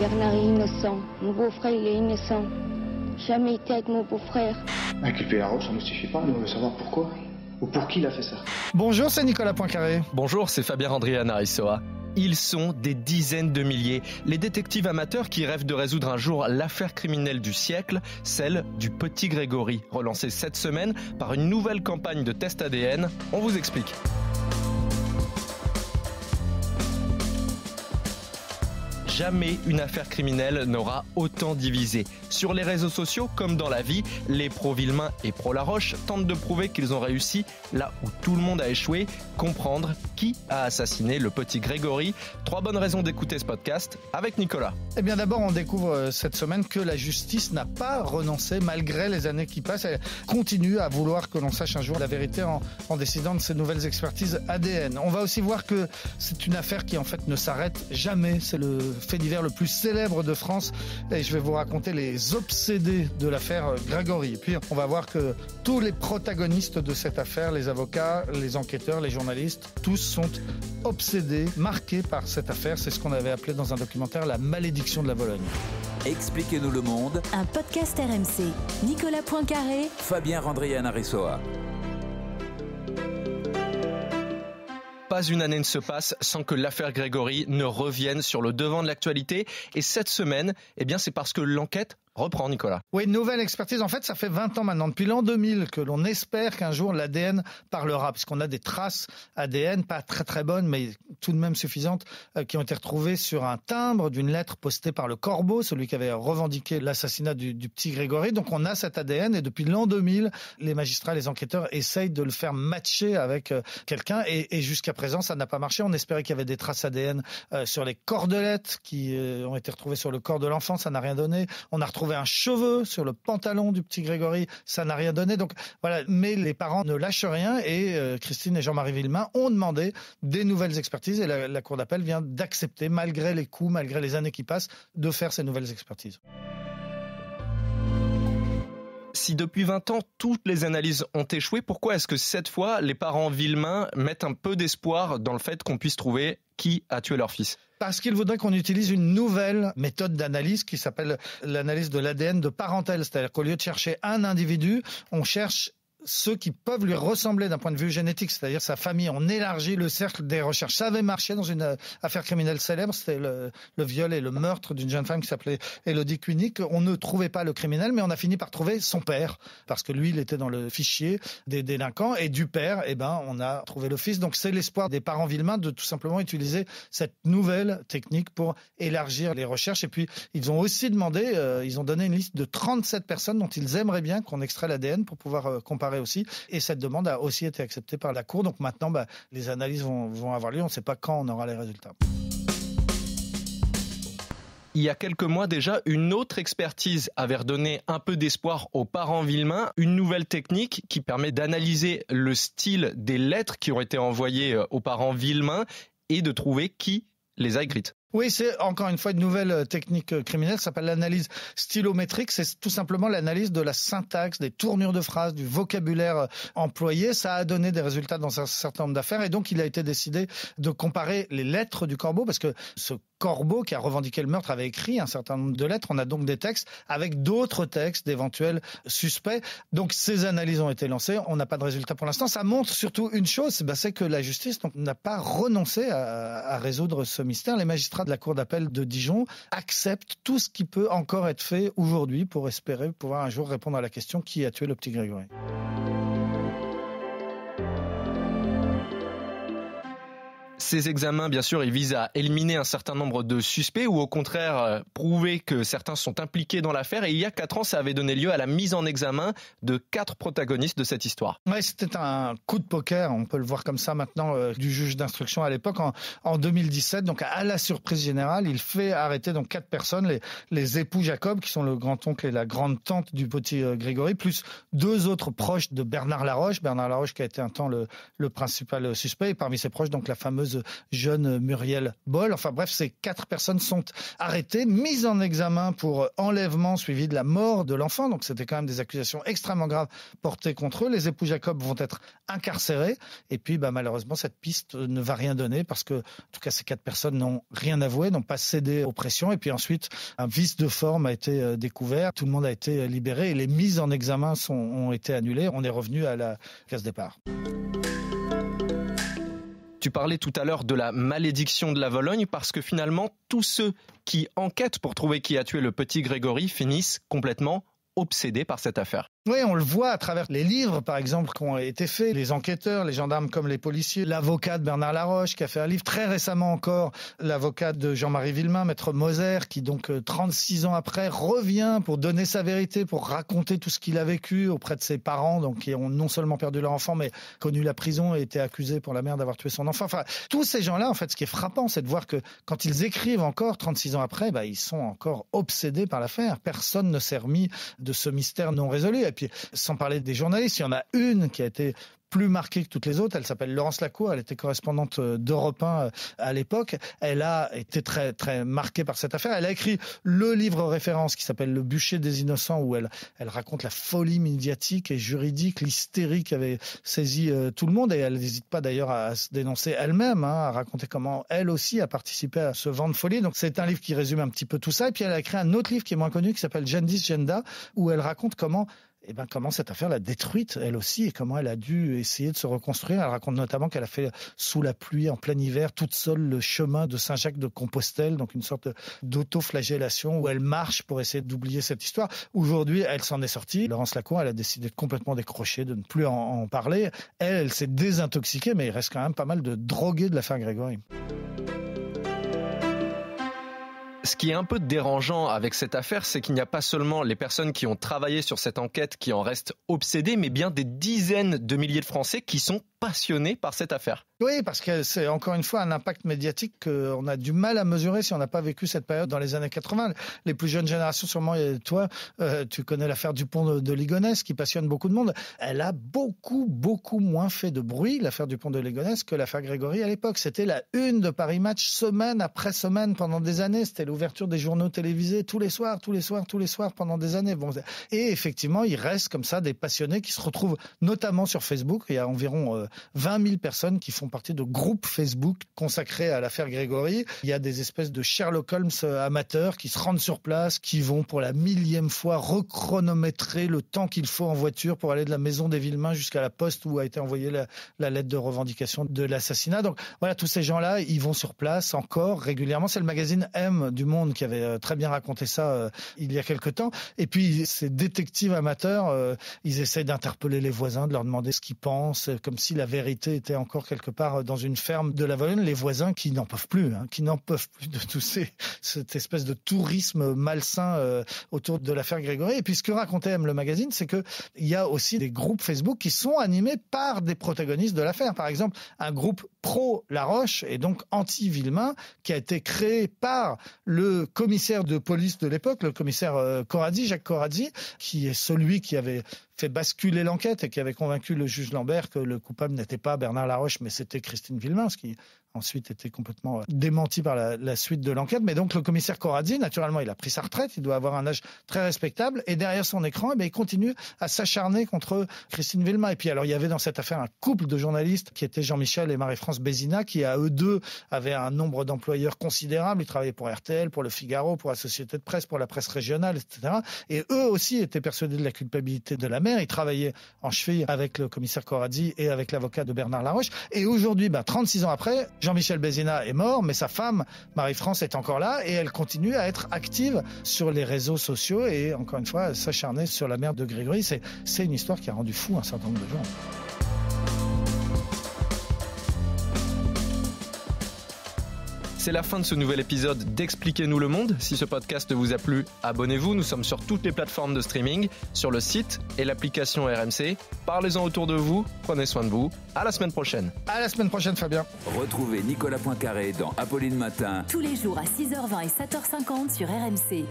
Bernard est innocent. Mon beau-frère, il est innocent. Jamais été avec mon beau-frère. Inculper la robe, ça ne nous suffit pas. Nous, on veut savoir pourquoi. Ou pour qui il a fait ça. Bonjour, c'est Nicolas Poincaré. Bonjour, c'est Fabien Andriana-Rissoa. Ils sont des dizaines de milliers. Les détectives amateurs qui rêvent de résoudre un jour l'affaire criminelle du siècle, celle du petit Grégory, relancée cette semaine par une nouvelle campagne de test ADN. On vous explique. Jamais une affaire criminelle n'aura autant divisé. Sur les réseaux sociaux, comme dans la vie, les pro-Villemain et pro-Laroche tentent de prouver qu'ils ont réussi là où tout le monde a échoué, comprendre qui a assassiné le petit Grégory. 3 bonnes raisons d'écouter ce podcast avec Nicolas. Eh bien d'abord, on découvre cette semaine que la justice n'a pas renoncé malgré les années qui passent. Elle continue à vouloir que l'on sache un jour la vérité en décidant de ces nouvelles expertises ADN. On va aussi voir que c'est une affaire qui en fait ne s'arrête jamais. C'est le fait divers le plus célèbre de France et je vais vous raconter les obsédés de l'affaire Grégory. Et puis on va voir que tous les protagonistes de cette affaire, les avocats, les enquêteurs, les journalistes, tous sont obsédés, marqués par cette affaire. C'est ce qu'on avait appelé dans un documentaire la malédiction de la Vologne. Expliquez-nous le monde. Un podcast RMC. Nicolas Poincaré. Fabien Andriana-Rissoa. Pas une année ne se passe sans que l'affaire Grégory ne revienne sur le devant de l'actualité. Et cette semaine, c'est parce que l'enquête reprend, Nicolas. Oui, nouvelle expertise. En fait, ça fait 20 ans maintenant, depuis l'an 2000, que l'on espère qu'un jour l'ADN parlera, puisqu'on a des traces ADN, pas très très bonnes, mais tout de même suffisantes, qui ont été retrouvées sur un timbre d'une lettre postée par le Corbeau, celui qui avait revendiqué l'assassinat du petit Grégory. Donc on a cet ADN et depuis l'an 2000, les magistrats, les enquêteurs essayent de le faire matcher avec quelqu'un et jusqu'à présent, ça n'a pas marché. On espérait qu'il y avait des traces ADN sur les cordelettes qui ont été retrouvées sur le corps de l'enfant, ça n'a rien donné. On a retrouvé un cheveu sur le pantalon du petit Grégory, ça n'a rien donné. Donc voilà, mais les parents ne lâchent rien et Christine et Jean-Marie Villemain ont demandé des nouvelles expertises et la cour d'appel vient d'accepter, malgré les coûts, malgré les années qui passent, de faire ces nouvelles expertises. Si depuis 20 ans, toutes les analyses ont échoué, pourquoi est-ce que cette fois, les parents Villemain mettent un peu d'espoir dans le fait qu'on puisse trouver qui a tué leur fils ? Parce qu'il voudrait qu'on utilise une nouvelle méthode d'analyse qui s'appelle l'analyse de l'ADN de parentèle. C'est-à-dire qu'au lieu de chercher un individu, on cherche ceux qui peuvent lui ressembler d'un point de vue génétique, c'est-à-dire sa famille. On élargit le cercle des recherches. Ça avait marché dans une affaire criminelle célèbre, c'était le viol et le meurtre d'une jeune femme qui s'appelait Élodie Cuinic. On ne trouvait pas le criminel, mais on a fini par trouver son père, parce que lui, il était dans le fichier des délinquants, et du père, on a trouvé le fils. Donc c'est l'espoir des parents Villemain de tout simplement utiliser cette nouvelle technique pour élargir les recherches. Et puis, ils ont aussi demandé, ils ont donné une liste de 37 personnes dont ils aimeraient bien qu'on extrait l'ADN pour pouvoir comparer aussi. Et cette demande a aussi été acceptée par la Cour. Donc maintenant, les analyses vont avoir lieu. On ne sait pas quand on aura les résultats. Il y a quelques mois déjà, une autre expertise avait redonné un peu d'espoir aux parents Villemain. Une nouvelle technique qui permet d'analyser le style des lettres qui ont été envoyées aux parents Villemain et de trouver qui les a écrites. Oui, c'est encore une fois une nouvelle technique criminelle, ça s'appelle l'analyse stylométrique. C'est tout simplement l'analyse de la syntaxe, des tournures de phrases, du vocabulaire employé. Ça a donné des résultats dans un certain nombre d'affaires et donc il a été décidé de comparer les lettres du Corbeau parce que ce Corbeau qui a revendiqué le meurtre avait écrit un certain nombre de lettres. On a donc des textes avec d'autres textes d'éventuels suspects. Donc ces analyses ont été lancées. On n'a pas de résultats pour l'instant. Ça montre surtout une chose, c'est que la justice n'a pas renoncé à résoudre ce mystère. Les magistrats de la Cour d'appel de Dijon acceptent tout ce qui peut encore être fait aujourd'hui pour espérer pouvoir un jour répondre à la question qui a tué le petit Grégory. Ces examens, bien sûr, ils visent à éliminer un certain nombre de suspects ou au contraire prouver que certains sont impliqués dans l'affaire. Et il y a 4 ans, ça avait donné lieu à la mise en examen de 4 protagonistes de cette histoire. Ouais, c'était un coup de poker, on peut le voir comme ça maintenant, du juge d'instruction à l'époque, en 2017. Donc à la surprise générale, il fait arrêter donc 4 personnes, les époux Jacob, qui sont le grand-oncle et la grande-tante du petit Grégory, plus 2 autres proches de Bernard Laroche. Bernard Laroche qui a été un temps le principal suspect. Et parmi ses proches, donc la fameuse jeune Muriel Boll. Enfin bref, ces 4 personnes sont arrêtées, mises en examen pour enlèvement suivi de la mort de l'enfant. Donc c'était quand même des accusations extrêmement graves portées contre eux. Les époux Jacob vont être incarcérés. Et puis malheureusement, cette piste ne va rien donner parce que, en tout cas, ces 4 personnes n'ont rien avoué, n'ont pas cédé aux pressions. Et puis ensuite, un vice de forme a été découvert. Tout le monde a été libéré et les mises en examen ont été annulées. On est revenu à la case départ. Tu parlais tout à l'heure de la malédiction de la Vologne parce que finalement, tous ceux qui enquêtent pour trouver qui a tué le petit Grégory finissent complètement obsédés par cette affaire. Oui, on le voit à travers les livres, par exemple, qui ont été faits, les enquêteurs, les gendarmes comme les policiers, l'avocat de Bernard Laroche qui a fait un livre, très récemment encore, l'avocat de Jean-Marie Villemain, maître Moser, qui donc 36 ans après revient pour donner sa vérité, pour raconter tout ce qu'il a vécu auprès de ses parents, donc qui ont non seulement perdu leur enfant, mais connu la prison et été accusés pour la mère d'avoir tué son enfant. Enfin, tous ces gens-là, en fait, ce qui est frappant, c'est de voir que quand ils écrivent encore 36 ans après, ils sont encore obsédés par l'affaire. Personne ne s'est remis de ce mystère non résolu. Et puis, sans parler des journalistes, il y en a une qui a été plus marquée que toutes les autres. Elle s'appelle Laurence Lacour. Elle était correspondante d'Europe 1 à l'époque. Elle a été très, très marquée par cette affaire. Elle a écrit le livre référence qui s'appelle Le bûcher des innocents, où elle raconte la folie médiatique et juridique, l'hystérie qui avait saisi tout le monde. Et elle n'hésite pas d'ailleurs à se dénoncer elle-même, à raconter comment elle aussi a participé à ce vent de folie. Donc c'est un livre qui résume un petit peu tout ça. Et puis elle a écrit un autre livre qui est moins connu, qui s'appelle Gendis Genda, où elle raconte comment cette affaire l'a détruite, elle aussi, et comment elle a dû essayer de se reconstruire. Elle raconte notamment qu'elle a fait sous la pluie, en plein hiver, toute seule le chemin de Saint-Jacques-de-Compostelle, donc une sorte d'auto-flagellation où elle marche pour essayer d'oublier cette histoire. Aujourd'hui, elle s'en est sortie. Laurence Lacour, elle a décidé de complètement décrocher, de ne plus en parler. Elle s'est désintoxiquée, mais il reste quand même pas mal de drogués de l'affaire Grégory. Ce qui est un peu dérangeant avec cette affaire, c'est qu'il n'y a pas seulement les personnes qui ont travaillé sur cette enquête qui en restent obsédées, mais bien des dizaines de milliers de Français qui sont passionnés par cette affaire. Oui, parce que c'est encore une fois un impact médiatique qu'on a du mal à mesurer si on n'a pas vécu cette période dans les années 80. Les plus jeunes générations, sûrement, toi, tu connais l'affaire Dupont de Ligonnès qui passionne beaucoup de monde. Elle a beaucoup, beaucoup moins fait de bruit, l'affaire Dupont de Ligonnès, que l'affaire Grégory à l'époque. C'était la une de Paris Match semaine après semaine pendant des années. C'était l'ouverture des journaux télévisés tous les soirs pendant des années. Bon, et effectivement, il reste comme ça des passionnés qui se retrouvent notamment sur Facebook. Il y a environ 20 000 personnes qui font partie de groupes Facebook consacrés à l'affaire Grégory. Il y a des espèces de Sherlock Holmes amateurs qui se rendent sur place, qui vont pour la 1000e fois rechronométrer le temps qu'il faut en voiture pour aller de la maison des Villemain jusqu'à la poste où a été envoyée la lettre de revendication de l'assassinat. Donc voilà, tous ces gens-là, ils vont sur place encore régulièrement. C'est le magazine M du Monde qui avait très bien raconté ça il y a quelque temps. Et puis ces détectives amateurs, ils essaient d'interpeller les voisins, de leur demander ce qu'ils pensent, comme si la vérité était encore quelque part dans une ferme de la Vologne. Les voisins qui n'en peuvent plus, de tout cette espèce de tourisme malsain autour de l'affaire Grégory. Et puis ce que racontait M le magazine, c'est que il y a aussi des groupes Facebook qui sont animés par des protagonistes de l'affaire. Par exemple, un groupe pro Laroche et donc anti-Villemain qui a été créé par le commissaire de police de l'époque, le commissaire Corazzi, Jacques Corazzi, qui est celui qui avait fait basculer l'enquête et qui avait convaincu le juge Lambert que le coupable n'était pas Bernard Laroche, mais c'était Christine Villemain, ce qui ensuite était complètement démenti par la suite de l'enquête. Mais donc le commissaire Corazzi, naturellement, il a pris sa retraite, il doit avoir un âge très respectable, et derrière son écran, il continue à s'acharner contre Christine Villemain. Et puis alors, il y avait dans cette affaire un couple de journalistes qui étaient Jean-Michel et Marie-France Bézina, qui à eux deux avaient un nombre d'employeurs considérable. Ils travaillaient pour RTL, pour Le Figaro, pour la Société de Presse, pour la presse régionale, etc. Et eux aussi étaient persuadés de la culpabilité de la mère. Ils travaillaient en cheville avec le commissaire Corazzi et avec l'avocat de Bernard Laroche. Et aujourd'hui, 36 ans après, Jean-Michel Bézina est mort, mais sa femme, Marie-France, est encore là et elle continue à être active sur les réseaux sociaux et encore une fois, s'acharner sur la mère de Grégory. C'est une histoire qui a rendu fou un certain nombre de gens. C'est la fin de ce nouvel épisode d'Expliquez-nous le monde. Si ce podcast vous a plu, abonnez-vous. Nous sommes sur toutes les plateformes de streaming, sur le site et l'application RMC. Parlez-en autour de vous, prenez soin de vous. À la semaine prochaine. À la semaine prochaine, Fabien. Retrouvez Nicolas Poincaré dans Apolline Matin. Tous les jours à 6h20 et 7h50 sur RMC.